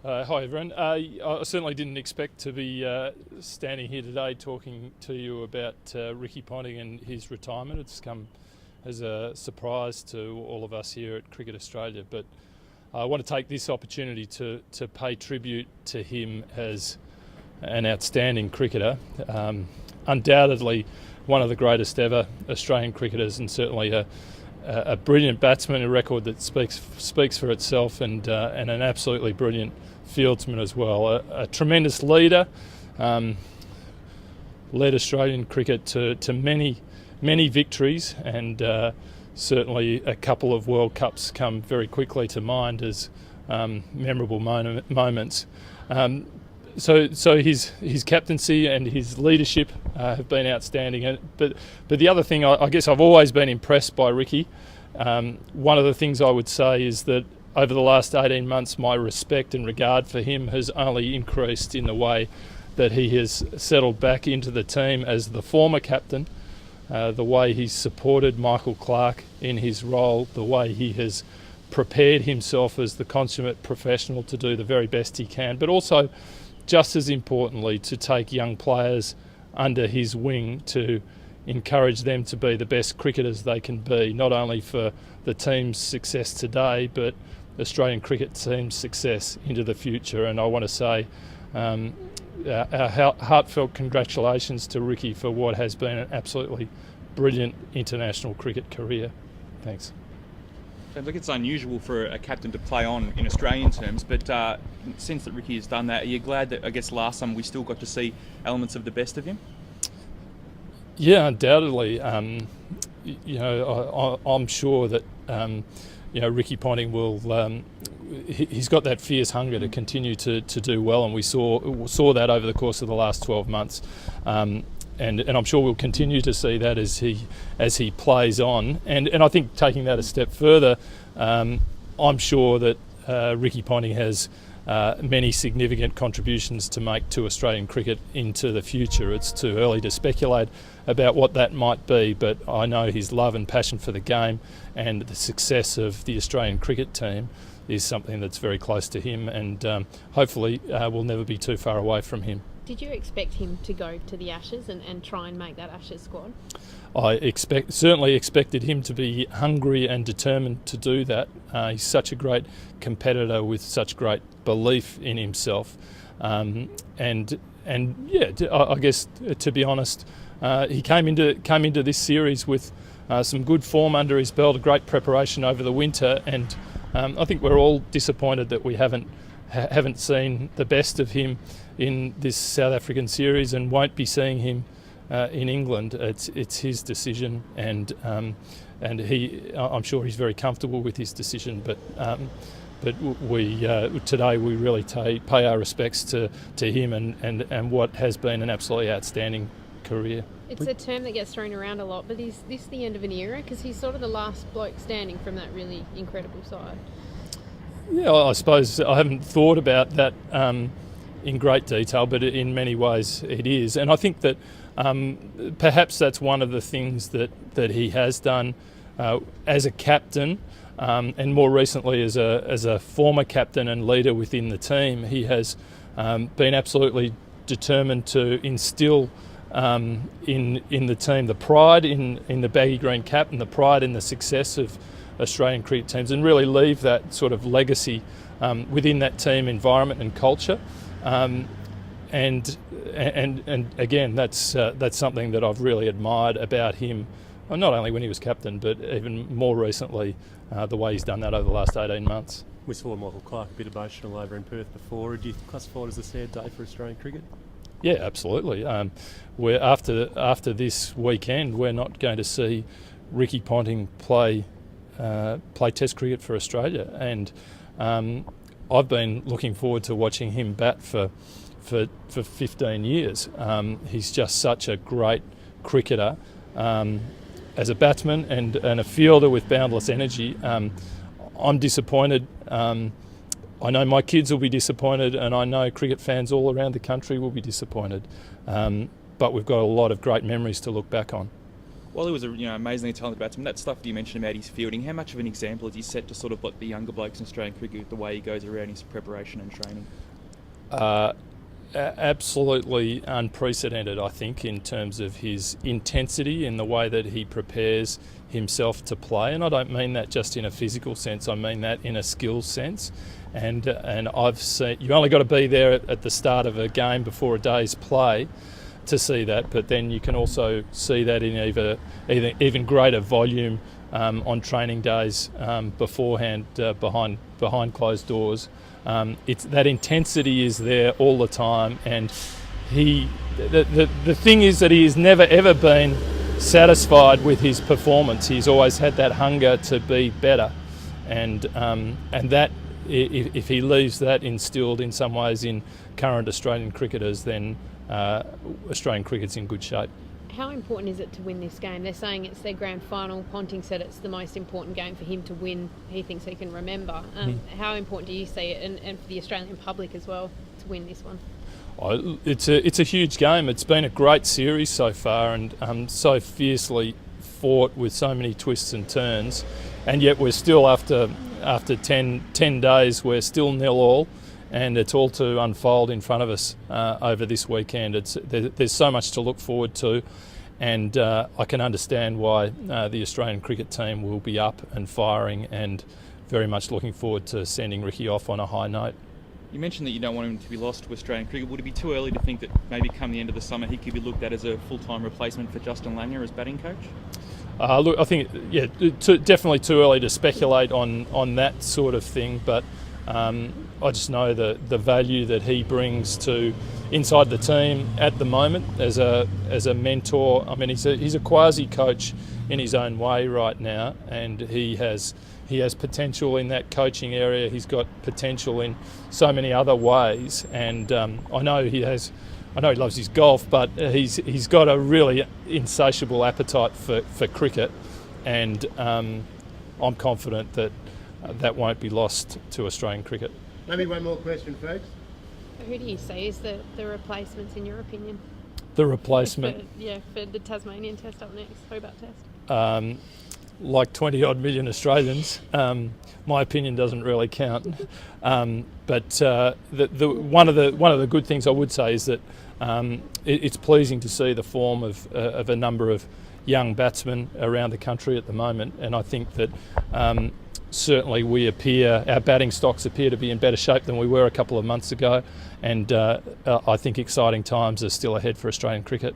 Hi everyone. I certainly didn't expect to be standing here today talking to you about Ricky Ponting and his retirement. It's come as a surprise to all of us here at Cricket Australia, but I want to take this opportunity to pay tribute to him as an outstanding cricketer. Undoubtedly one of the greatest ever Australian cricketers, and certainly a brilliant batsman, a record that speaks for itself, and an absolutely brilliant fieldsman as well. A tremendous leader, led Australian cricket to many victories, and certainly a couple of World Cups come very quickly to mind as memorable moments. So his captaincy and his leadership have been outstanding. But the other thing, I guess I've always been impressed by Ricky. One of the things I would say is that over the last 18 months, my respect and regard for him has only increased in the way that he has settled back into the team as the former captain, the way he's supported Michael Clarke in his role, the way he has prepared himself as the consummate professional to do the very best he can, but also, just as importantly, to take young players under his wing to encourage them to be the best cricketers they can be, not only for the team's success today, but Australian cricket team's success into the future. And I want to say our heartfelt congratulations to Ricky for what has been an absolutely brilliant international cricket career. Thanks. Look, it's unusual for a captain to play on in Australian terms, but since that Ricky has done that, are you glad that, I guess, last time we still got to see elements of the best of him? Yeah, undoubtedly. I'm sure that Ricky Ponting will. He's got that fierce hunger to continue to do well, and we saw that over the course of the last 12 months. And I'm sure we'll continue to see that as he plays on. And I think taking that a step further, I'm sure that Ricky Ponting has many significant contributions to make to Australian cricket into the future. It's too early to speculate about what that might be, but I know his love and passion for the game and the success of the Australian cricket team is something that's very close to him, and hopefully we'll never be too far away from him. Did you expect him to go to the Ashes and try and make that Ashes squad? I certainly expected him to be hungry and determined to do that. He's such a great competitor with such great belief in himself, I guess, to be honest, he came into this series with some good form under his belt, a great preparation over the winter, and I think we're all disappointed that we haven't seen the best of him in this South African series, and won't be seeing him in England. It's his decision, and I'm sure he's very comfortable with his decision. But we today we really pay our respects to him and what has been an absolutely outstanding career. It's a term that gets thrown around a lot, but is this the end of an era? Because he's sort of the last bloke standing from that really incredible side. Yeah, I suppose I haven't thought about that in great detail, but in many ways it is. And I think that perhaps that's one of the things that he has done as a captain, and more recently as a former captain and leader within the team. He has been absolutely determined to instill in the team the pride in the baggy green cap and the pride in the success of Australian cricket teams, and really leave that sort of legacy within that team environment and culture. And again, that's something that I've really admired about him, not only when he was captain, but even more recently, the way he's done that over the last 18 months. We saw Michael Clarke a bit emotional over in Perth before. Do you classify it as a sad day for Australian cricket? Yeah, absolutely. We're after this weekend, we're not going to see Ricky Ponting play Test cricket for Australia, and I've been looking forward to watching him bat for 15 years. He's just such a great cricketer as a batsman and a fielder with boundless energy. I'm disappointed. I know my kids will be disappointed, and I know cricket fans all around the country will be disappointed. But we've got a lot of great memories to look back on. While he was a amazingly talented batsman, that stuff that you mentioned about his fielding, how much of an example is he set to sort of like the younger blokes in Australian cricket with the way he goes around his preparation and training? Absolutely unprecedented, I think, in terms of his intensity in the way that he prepares himself to play. And I don't mean that just in a physical sense, I mean that in a skills sense. And I've seen, you only got to be there at the start of a game before a day's play to see that, but then you can also see that in even greater volume on training days beforehand, behind closed doors. It's that intensity is there all the time, and the thing is that he has never ever been satisfied with his performance. He's always had that hunger to be better, and that if he leaves that instilled in some ways in current Australian cricketers, then Australian cricket's in good shape. How important is it to win this game? They're saying it's their grand final. Ponting said it's the most important game for him to win. He thinks he can remember. How important do you see it, and for the Australian public as well, to win this one? It's a huge game. It's been a great series so far, and so fiercely fought with so many twists and turns, and yet we're still after 10 days we're still 0-0. And it's all to unfold in front of us over this weekend. There's so much to look forward to, and I can understand why the Australian cricket team will be up and firing and very much looking forward to sending Ricky off on a high note. You mentioned that you don't want him to be lost to Australian cricket. Would it be too early to think that maybe come the end of the summer he could be looked at as a full-time replacement for Justin Langer as batting coach? Look, I think, definitely too early to speculate on that sort of thing, but I just know the value that he brings to inside the team at the moment as a mentor. I mean, he's a quasi coach in his own way right now, and he has potential in that coaching area. He's got potential in so many other ways, and I know he loves his golf, but he's got a really insatiable appetite for cricket, and I'm confident that won't be lost to Australian cricket. Maybe one more question, folks. Who do you see is the replacements in your opinion? The replacement? For the Tasmanian Test up next, Hobart Test. Like 20 odd million Australians, my opinion doesn't really count. But one of the good things I would say is that it's pleasing to see the form of a number of young batsmen around the country at the moment, and I think that certainly our batting stocks appear to be in better shape than we were a couple of months ago, and I think exciting times are still ahead for Australian cricket.